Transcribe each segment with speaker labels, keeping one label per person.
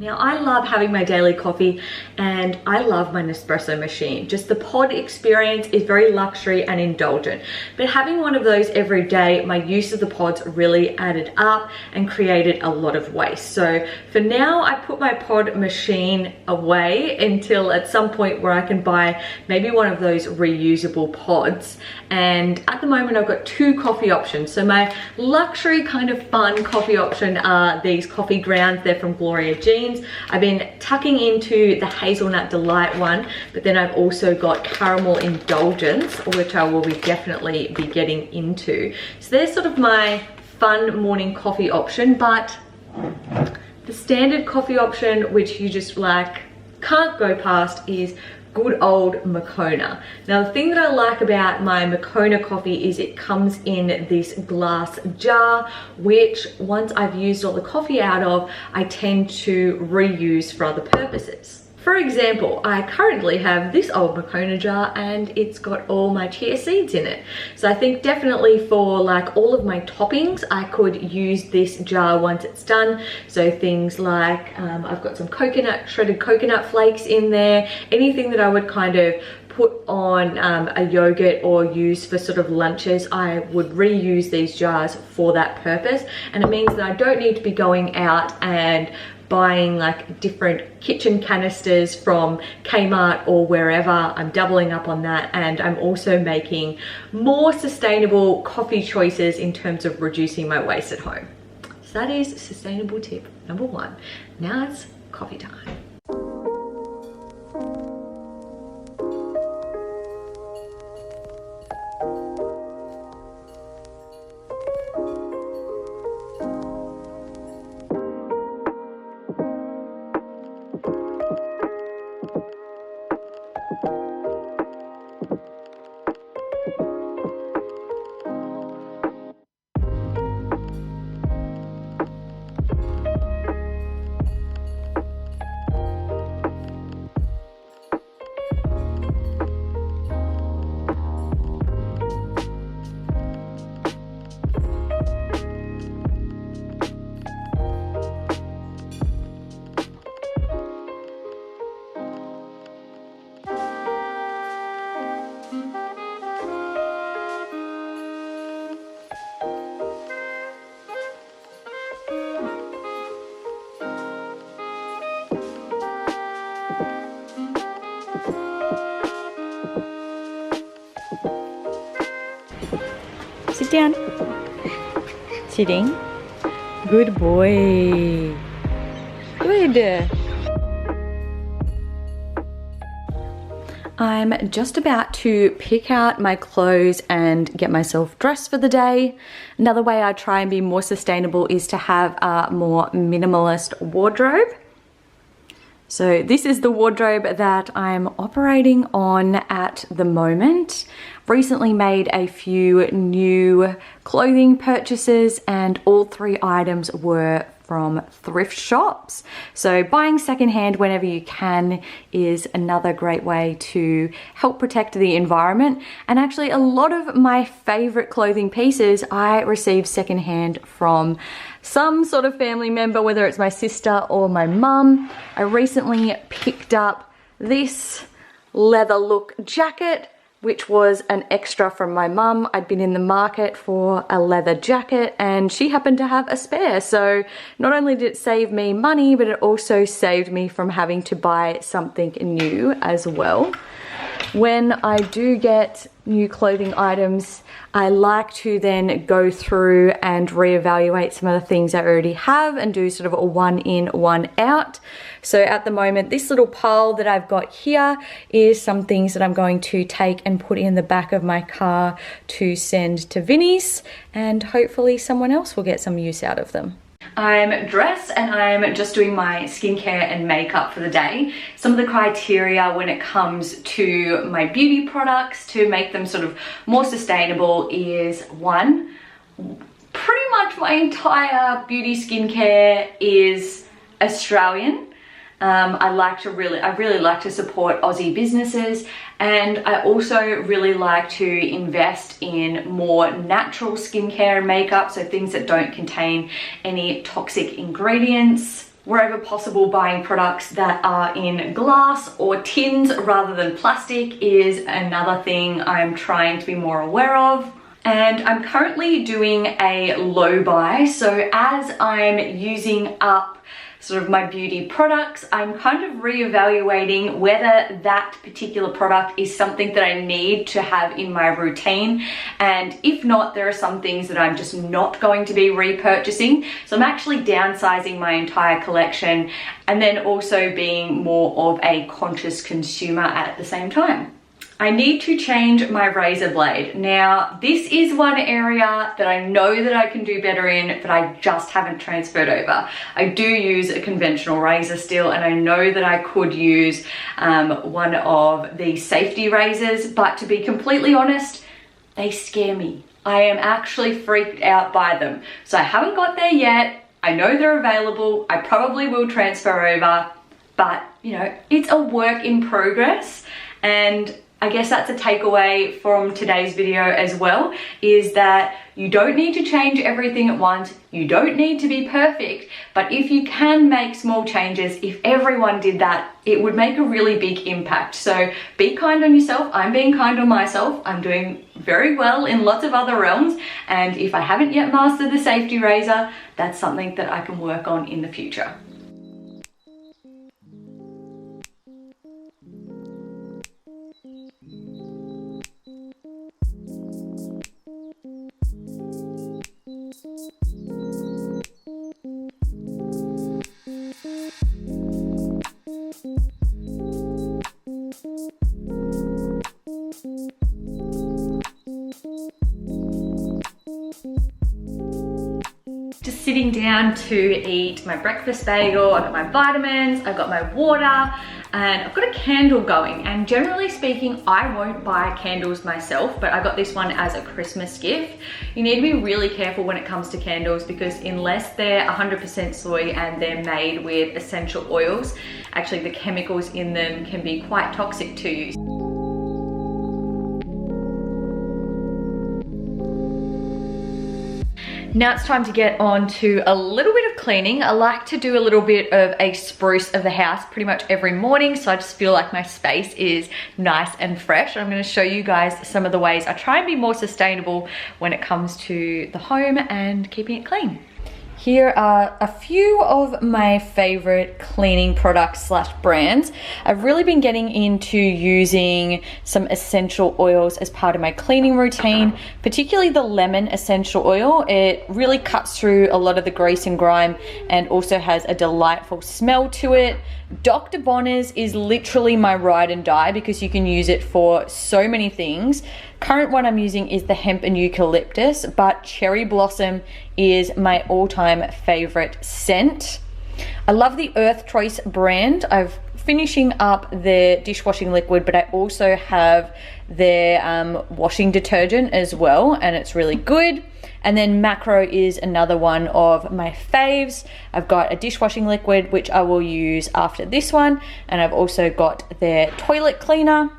Speaker 1: Now, I love having my daily coffee and I love my Nespresso machine. Just the pod experience is very luxury and indulgent. But having one of those every day, my use of the pods really added up and created a lot of waste. So for now, I put my pod machine away until at some point where I can buy maybe one of those reusable pods. And at the moment, I've got two coffee options. So my luxury kind of fun coffee option are these coffee grounds. They're from Gloria Jeans. I've been tucking into the hazelnut delight one, but then I've also got caramel indulgence, which I will definitely be getting into. So there's sort of my fun morning coffee option, but the standard coffee option, which you just like can't go past, is good old Moccona. Now, the thing that I like about my Moccona coffee is it comes in this glass jar, which once I've used all the coffee out of, I tend to reuse for other purposes. For example, I currently have this old Moccona jar and it's got all my chia seeds in it. So I think definitely for like all of my toppings, I could use this jar once it's done. So things like, I've got some shredded coconut flakes in there, anything that I would kind of put on a yogurt or use for sort of lunches, I would reuse these jars for that purpose. And it means that I don't need to be going out and buying like different kitchen canisters from Kmart or wherever. I'm doubling up on that, and I'm also making more sustainable coffee choices in terms of reducing my waste at home. So that is sustainable tip number one. Now it's coffee time. Sit down. Sitting. Good boy. Good. I'm just about to pick out my clothes and get myself dressed for the day. Another way I try and be more sustainable is to have a more minimalist wardrobe. So this is the wardrobe that I'm operating on at the moment. Recently made a few new clothing purchases and all three items were from thrift shops. So buying secondhand whenever you can is another great way to help protect the environment. And actually a lot of my favorite clothing pieces I receive secondhand from some sort of family member, whether it's my sister or my mum. I recently picked up this leather look jacket, which was an extra from my mum. I'd been in the market for a leather jacket and she happened to have a spare. So not only did it save me money, but it also saved me from having to buy something new as well. When I do get new clothing items, I like to then go through and reevaluate some of the things I already have and do sort of a one in, one out. So at the moment, this little pile that I've got here is some things that I'm going to take and put in the back of my car to send to Vinnie's, and hopefully someone else will get some use out of them. I'm dressed and I'm just doing my skincare and makeup for the day. Some of the criteria when it comes to my beauty products to make them sort of more sustainable is one, pretty much my entire beauty skincare is Australian. I really like to support Aussie businesses, and I also really like to invest in more natural skincare and makeup, so things that don't contain any toxic ingredients. wherever possible, buying products that are in glass or tins rather than plastic is another thing I'm trying to be more aware of. And I'm currently doing a low buy, so as I'm using up sort of my beauty products, I'm kind of reevaluating whether that particular product is something that I need to have in my routine, and if not, there are some things that I'm just not going to be repurchasing. So I'm actually downsizing my entire collection and then also being more of a conscious consumer at the same time. I need to change my razor blade. Now, this is one area that I know that I can do better in, but I just haven't transferred over. I do use a conventional razor still, and I know that I could use one of the safety razors, but to be completely honest, they scare me. I am actually freaked out by them. So I haven't got there yet. I know they're available. I probably will transfer over, but you know, it's a work in progress. And I guess that's a takeaway from today's video as well, is that you don't need to change everything at once. You don't need to be perfect, but if you can make small changes, if everyone did that, it would make a really big impact. So be kind on yourself. I'm being kind on myself. I'm doing very well in lots of other realms. And if I haven't yet mastered the safety razor, that's something that I can work on in the future. Just sitting down to eat my breakfast bagel. I've got my vitamins, I've got my water, and I've got a candle going. And generally speaking, I won't buy candles myself, but I got this one as a Christmas gift. You need to be really careful when it comes to candles, because unless they're 100% soy and they're made with essential oils, actually the chemicals in them can be quite toxic to you. Now it's time to get on to a little bit of cleaning. I like to do a little bit of a spruce of the house pretty much every morning, so I just feel like my space is nice and fresh. I'm going to show you guys some of the ways I try and be more sustainable when it comes to the home and keeping it clean. Here are a few of my favorite cleaning products / brands. I've really been getting into using some essential oils as part of my cleaning routine, particularly the lemon essential oil. It really cuts through a lot of the grease and grime and also has a delightful smell to it. Dr. Bonner's is literally my ride and die because you can use it for so many things. Current one I'm using is the hemp and eucalyptus, but cherry blossom is my all-time favorite scent. I love the Earth Choice brand. I've finishing up their dishwashing liquid, but I also have their washing detergent as well, and it's really good. And then Macro is another one of my faves. I've got a dishwashing liquid, which I will use after this one, and I've also got their toilet cleaner.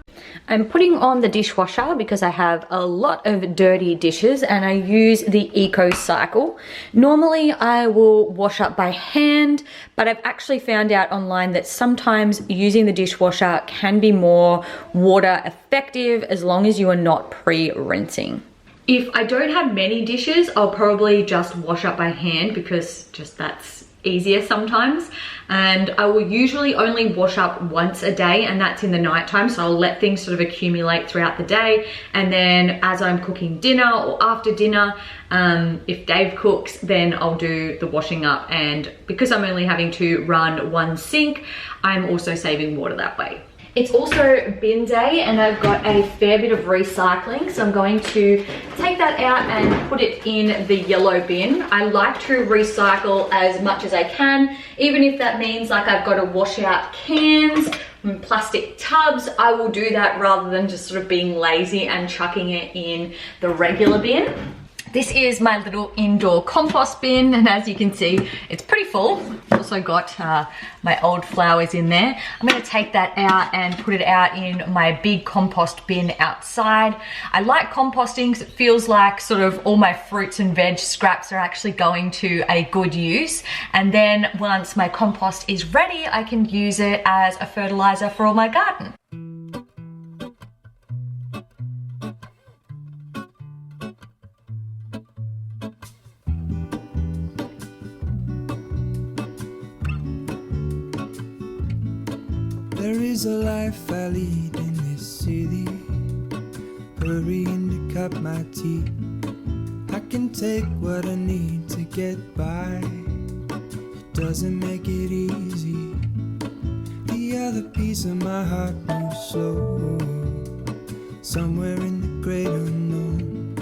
Speaker 1: I'm putting on the dishwasher because I have a lot of dirty dishes, and I use the Eco Cycle. Normally I will wash up by hand, but I've actually found out online that sometimes using the dishwasher can be more water effective as long as you are not pre-rinsing. If I don't have many dishes, I'll probably just wash up by hand because just that's easier sometimes. And I will usually only wash up once a day, and that's in the night time. So I'll let things sort of accumulate throughout the day. And then as I'm cooking dinner or after dinner, if Dave cooks, then I'll do the washing up. And because I'm only having to run one sink, I'm also saving water that way. It's also bin day, and I've got a fair bit of recycling, so I'm going to take that out and put it in the yellow bin. I like to recycle as much as I can, even if that means like I've got to wash out cans and plastic tubs. I will do that rather than just sort of being lazy and chucking it in the regular bin. This is my little indoor compost bin, and as you can see, it's pretty full. Also got my old flowers in there. I'm gonna take that out and put it out in my big compost bin outside. I like composting because it feels like sort of all my fruits and veg scraps are actually going to a good use. And then once my compost is ready, I can use it as a fertilizer for all my garden.
Speaker 2: There is a life I lead in this city, hurrying to cut my teeth. I can take what I need to get by. It doesn't make it easy. The other piece of my heart moves slow, somewhere in the great unknown.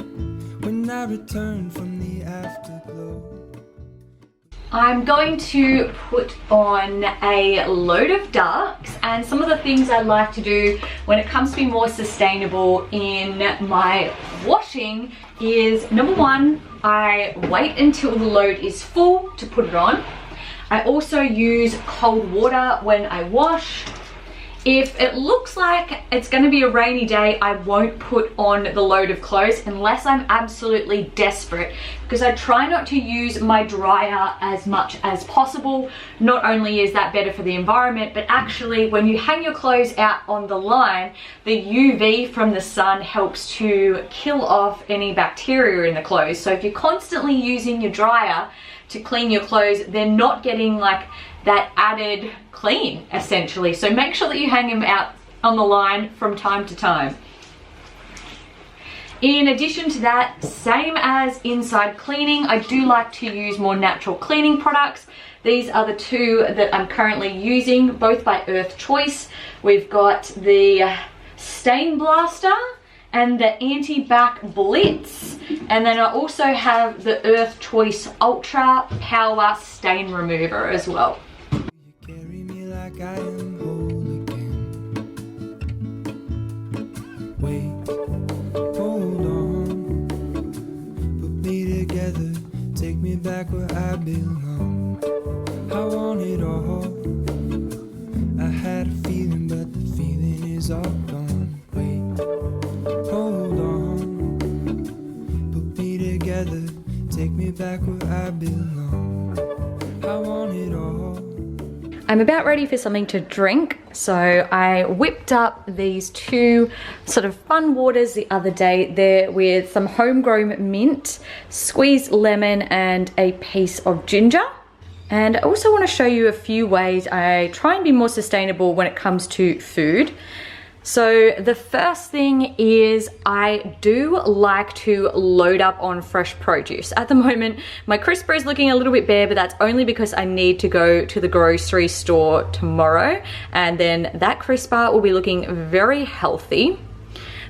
Speaker 2: When I return from the afterglow,
Speaker 1: I'm going to put on a load of ducks, and some of the things I like to do when it comes to be more sustainable in my washing is, number one, I wait until the load is full to put it on. I also use cold water when I wash. If it looks like it's going to be a rainy day, I won't put on the load of clothes unless I'm absolutely desperate, because I try not to use my dryer as much as possible. Not only is that better for the environment, but actually when you hang your clothes out on the line, the UV from the sun helps to kill off any bacteria in the clothes. So if you're constantly using your dryer to clean your clothes, they're not getting like that added clean essentially. So make sure that you hang them out on the line from time to time. In addition to that, same as inside cleaning, I do like to use more natural cleaning products. These are the two that I'm currently using, both by Earth Choice. We've got the Stain Blaster and the Anti-Bac Blitz, and then I also have the Earth Choice Ultra Power Stain Remover as well.
Speaker 2: you carry me like I am whole again. Wait, hold on, put me together, take me back where I belong. I want it all. I had a feeling, but the feeling is all gone. Wait, hold on, put me together, take me back where I belong. I want it all.
Speaker 1: I'm about ready for something to drink, so I whipped up these two sort of fun waters the other day. They're with some homegrown mint, squeezed lemon, and a piece of ginger. And I also want to show you a few ways I try and be more sustainable when it comes to food. So the first thing is I do like to load up on fresh produce. At the moment, my crisper is looking a little bit bare, but that's only because I need to go to the grocery store tomorrow, and then that crisper will be looking very healthy.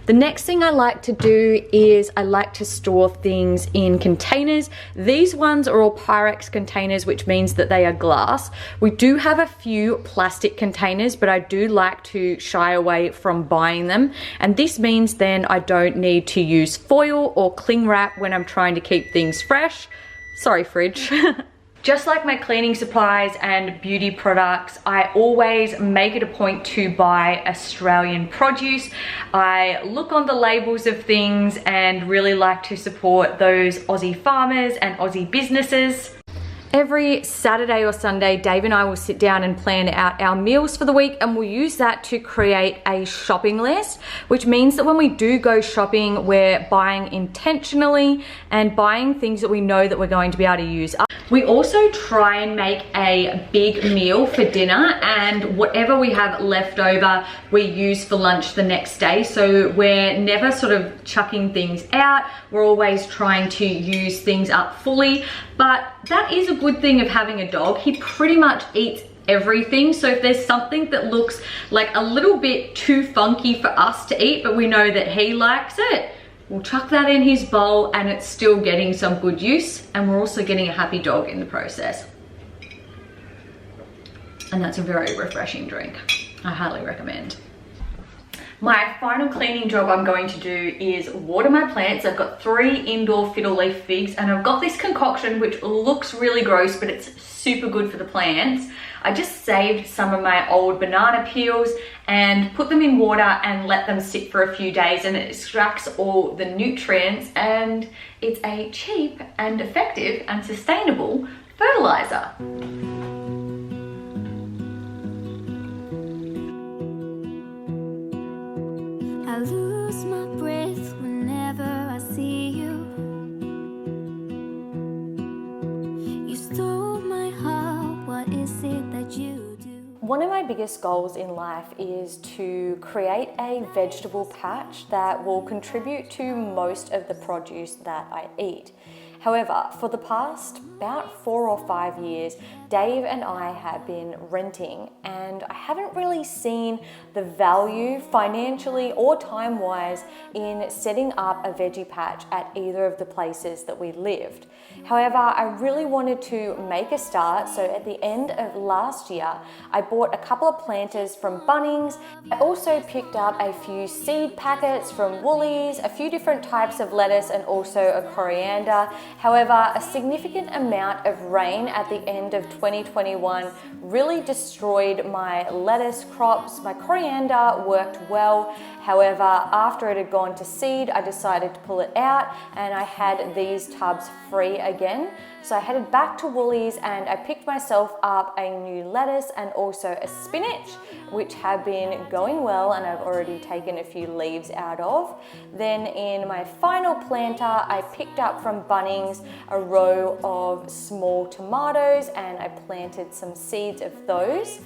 Speaker 1: The next thing I like to do is I like to store things in containers. These ones are all Pyrex containers, which means that they are glass. We do have a few plastic containers, but I do like to shy away from buying them. And this means then I don't need to use foil or cling wrap when I'm trying to keep things fresh. Sorry, fridge. Just like my cleaning supplies and beauty products, I always make it a point to buy Australian produce. I look on the labels of things and really like to support those Aussie farmers and Aussie businesses. Every Saturday or Sunday, Dave and I will sit down and plan out our meals for the week, and we'll use that to create a shopping list, which means that when we do go shopping, we're buying intentionally and buying things that we know that we're going to be able to use. We also try and make a big meal for dinner, and whatever we have left over, we use for lunch the next day. So we're never sort of chucking things out. We're always trying to use things up fully, but that is a good thing of having a dog. He pretty much eats everything. So if there's something that looks like a little bit too funky for us to eat, but we know that he likes it, we'll chuck that in his bowl, and it's still getting some good use, and we're also getting a happy dog in the process. And that's a very refreshing drink. I highly recommend. My final cleaning job I'm going to do is water my plants. I've got 3 indoor fiddle leaf figs and I've got this concoction which looks really gross, but it's super good for the plants. I just saved some of my old banana peels and put them in water and let them sit for a few days, and it extracts all the nutrients, and it's a cheap and effective and sustainable fertilizer.
Speaker 3: I lose my breath whenever I see you. You stole my heart, what is it that you do?
Speaker 1: One of my biggest goals in life is to create a vegetable patch that will contribute to most of the produce that I eat. However, for the past about 4 or 5 years, Dave and I have been renting, and I haven't really seen the value financially or time-wise in setting up a veggie patch at either of the places that we lived. However, I really wanted to make a start, so at the end of last year, I bought a couple of planters from Bunnings. I also picked up a few seed packets from Woolies, a few different types of lettuce, and also a coriander. However, a significant amount of rain at the end of 2021 really destroyed my lettuce crops. My coriander worked well. However, after it had gone to seed, I decided to pull it out and I had these tubs free again. So I headed back to Woolies and I picked myself up a new lettuce and also a spinach, which have been going well and I've already taken a few leaves out of. Then in my final planter, I picked up from Bunnings a row of small tomatoes and I planted some seeds of those.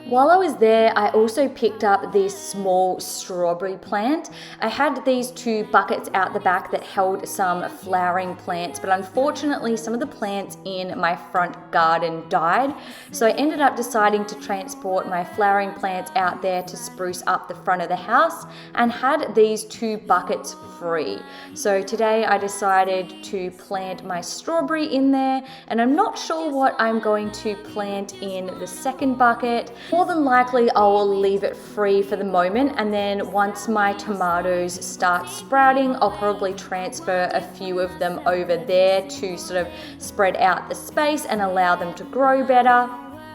Speaker 1: While I was there, I also picked up this small strawberry plant. I had these 2 buckets out the back that held some flowering plants, but unfortunately some of the plants in my front garden died. So I ended up deciding to transport my flowering plants out there to spruce up the front of the house and had these 2 buckets free. So today I decided to plant my strawberry in there, and I'm not sure what I'm going to plant in the second bucket. More than likely I will leave it free for the moment, and then once my tomatoes start sprouting, I'll probably transfer a few of them over there to sort of spread out the space and allow them to grow better.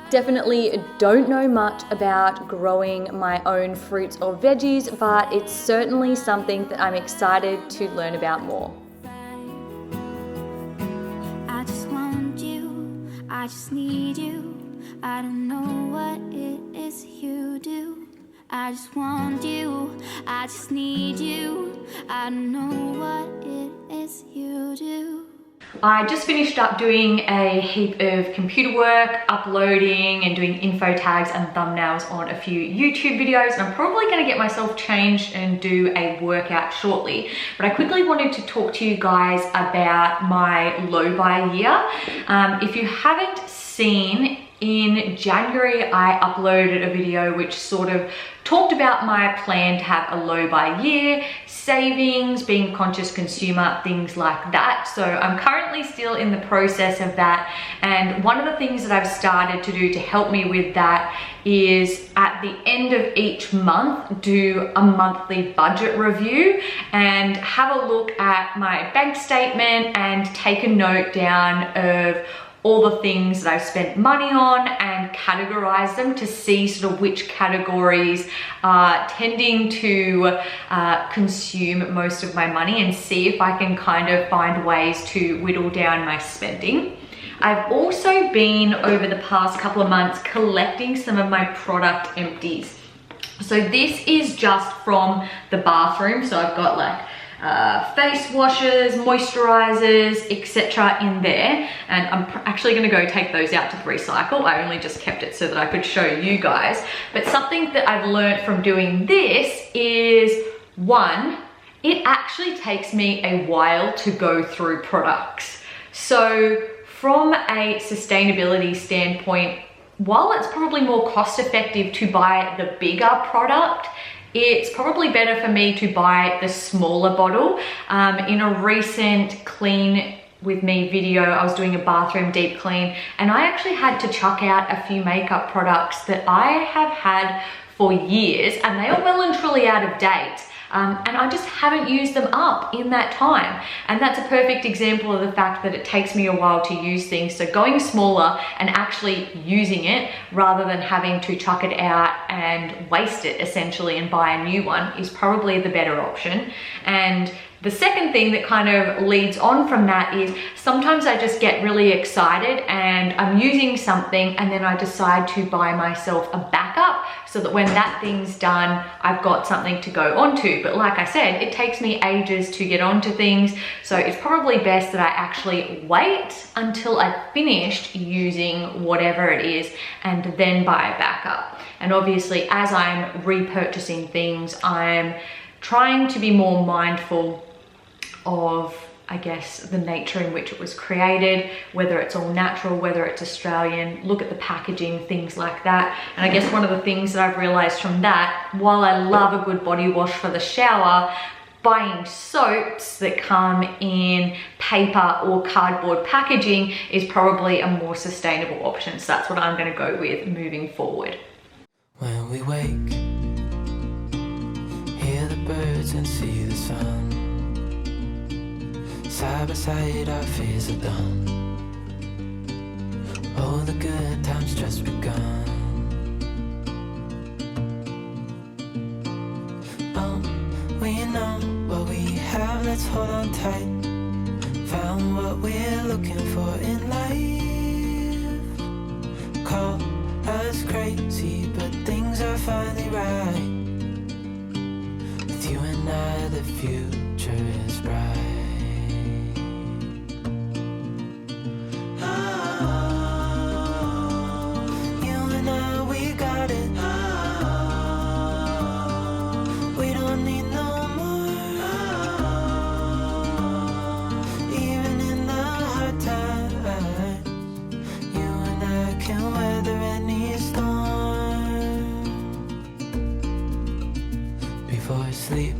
Speaker 1: Definitely don't know much about growing my own fruits or veggies, but it's certainly something that I'm excited to learn about more.
Speaker 3: I just want you, I just need you. I don't know what it is you do. I just want you, I just need you. I don't know what it is you do.
Speaker 1: I just finished up doing a heap of computer work, uploading and doing info tags and thumbnails on a few YouTube videos, and I'm probably going to get myself changed and do a workout shortly. But I quickly wanted to talk to you guys about my low buy year. If you haven't seen, in January I uploaded a video which sort of talked about my plan to have a low buy year, savings, being a conscious consumer, things like that. So I'm currently still in the process of that, and one of the things that I've started to do to help me with that is at the end of each month do a monthly budget review and have a look at my bank statement and take a note down of all the things that I've spent money on and categorize them to see sort of which categories are tending to consume most of my money, and see if I can kind of find ways to whittle down my spending. I've also been, over the past couple of months, collecting some of my product empties. So this is just from the bathroom. So I've got like face washes, moisturizers, etc. in there, and I'm actually going to go take those out to the recycle. I only just kept it so that I could show you guys. But something that I've learned from doing this is, one, it actually takes me a while to go through products. So from a sustainability standpoint, while it's probably more cost effective to buy the bigger product, it's probably better for me to buy the smaller bottle. In a recent clean with me video, I was doing a bathroom deep clean, and I actually had to chuck out a few makeup products that I have had for years and they are well and truly out of date. And I just haven't used them up in that time. And that's a perfect example of the fact that it takes me a while to use things. So going smaller and actually using it rather than having to chuck it out and waste it essentially and buy a new one is probably the better option. And the second thing that kind of leads on from that is sometimes I just get really excited and I'm using something and then I decide to buy myself a backup so that when that thing's done, I've got something to go onto. But like I said, it takes me ages to get onto things. So it's probably best that I actually wait until I've finished using whatever it is and then buy a backup. And obviously, as I'm repurchasing things, I'm trying to be more mindful of, I guess, the nature in which it was created, whether it's all natural, whether it's Australian, look at the packaging, things like that. And I guess one of the things that I've realized from that, while I love a good body wash for the shower, buying soaps that come in paper or cardboard packaging is probably a more sustainable option. So that's what I'm going to go with moving forward.
Speaker 2: When we wake, hear the birds and see the sun. Side by side our fears are done. All the good times just begun. We know what we have, let's hold on tight. Found what we're looking for in life. Call us crazy, but things are finally right. With you and I, the future is bright. Sleep,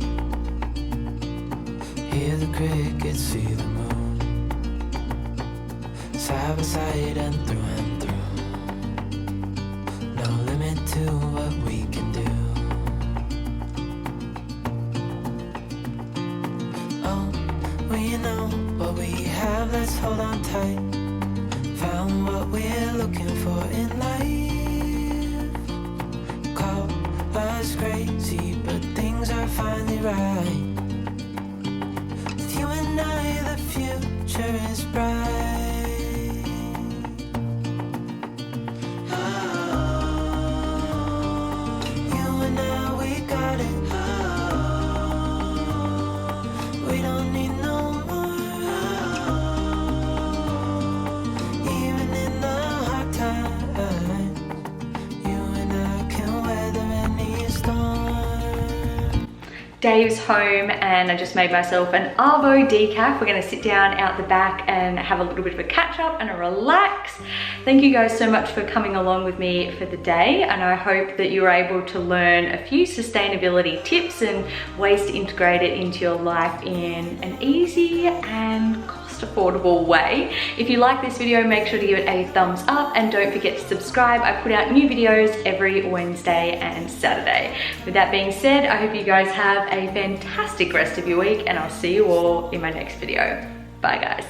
Speaker 2: hear the crickets, see the moon, side by side and through. No limit to what we can do. Oh, we know what we have, let's hold on tight. Found what we're looking for in life. Call us crazy, but things are finally right. With you and I, the future is bright. You and I, we got it. We don't need no more. Even in the hard times, you and I can weather any storm.
Speaker 1: Dave's home and I just made myself an Arvo decaf. We're going to sit down out the back and have a little bit of a catch up and a relax. Thank you guys so much for coming along with me for the day, and I hope that you were able to learn a few sustainability tips and ways to integrate it into your life in an easy and affordable way. If you like this video, make sure to give it a thumbs up and don't forget to subscribe. I put out new videos every Wednesday and Saturday. With that being said, I hope you guys have a fantastic rest of your week and I'll see you all in my next video. Bye guys.